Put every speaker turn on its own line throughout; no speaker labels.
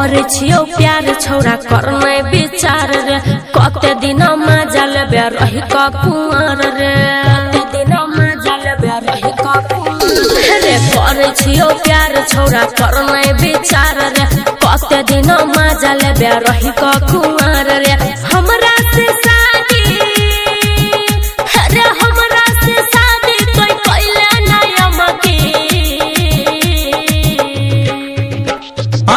करे छियो प्यार छौरा करने विचार रे कते दिन में जल बे रही का कुंवर रे कते दिन में जल बे रही का कुंवर रे करे छियो प्यार छौरा करने विचार रे कते दिन में जल बे रही का कुंवर रे हमरा से शादी रे हमरा से शादी कोई कइले ना अमकी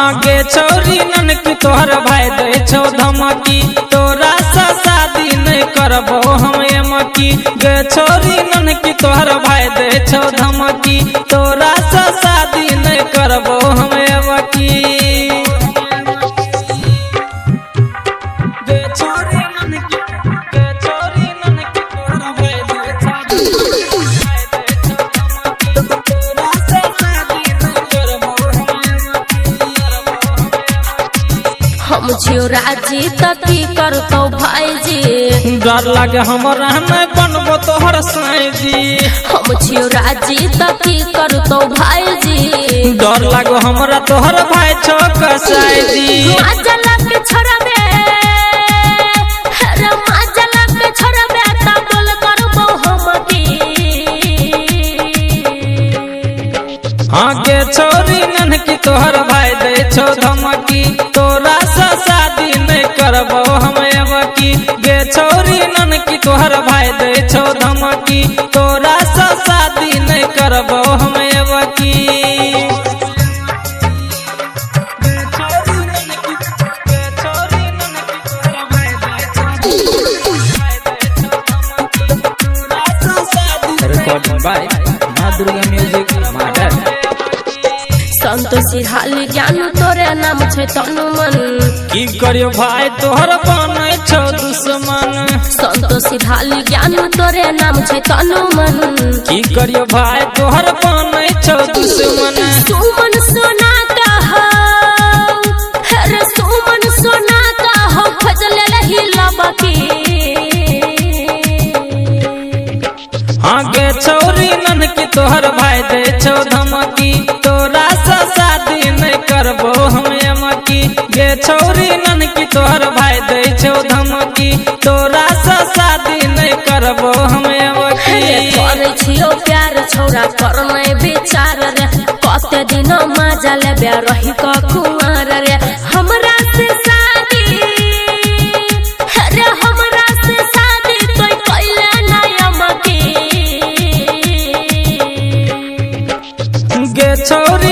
आगे छोरी ननकी तोहर भाई दे छो धमकी तोरा सा शादी नहीं करबो हम एमकी गे छोरी ननकी तोहर भाई दे छो धमकी तोरा सा शादी नहीं करबो हम एमकी गे छोरी ननकी तोहर भाई दे छो तोरा सा शादी नहीं करबो
हम छियो राजी तकी करतो भाईजी
डर लागे हमरा नहीं बनबो तोहर साईजी
हम छियो राजी तकी करतो भाईजी
डर लागो हमरा तोहर भाई छो कसाईजी
माजला के छोड़बे रे माजला के छोड़बे त बोल करबो हम की
आगे छोरी ननकी तोहर भाई दे छो धमकी तोरा सा शादी नहीं करबो हम एमकी गे छोरी ननकी तोहर भाई दे छो धमकी तोरा सा शादी नहीं करबो हम एमकी Recording by माँ दुर्गा म्यूजिक मॉडल
संतोषी हाली ज्ञान तोरे नाम छै तनु मन
की करियो भाई तोहर बनै छौ दुश्मन
संतोषी हाली ज्ञान तोरे नाम छै तनु मन
की करियो भाई तोहर बनै छौ दुश्मन
सुमन सोना कहो रे सुमन सोना कहो फजले रही लबकी
आगे छोरी ननकी तोहर भाई दे छौ धमकी तोरा सा शादी नहीं करबो हम एमकी गे छोरी ननकी तोहर भाई दे छौ धमकी तोरा सा शादी नहीं करबो हम एमकी
करे छियो प्यार छौरा करने विचार रे कते दिन में जल बे रही का कुंवर रे हमरा से शादी रे हमरा से शादी कोई कइले ना अमकी
गे छोरी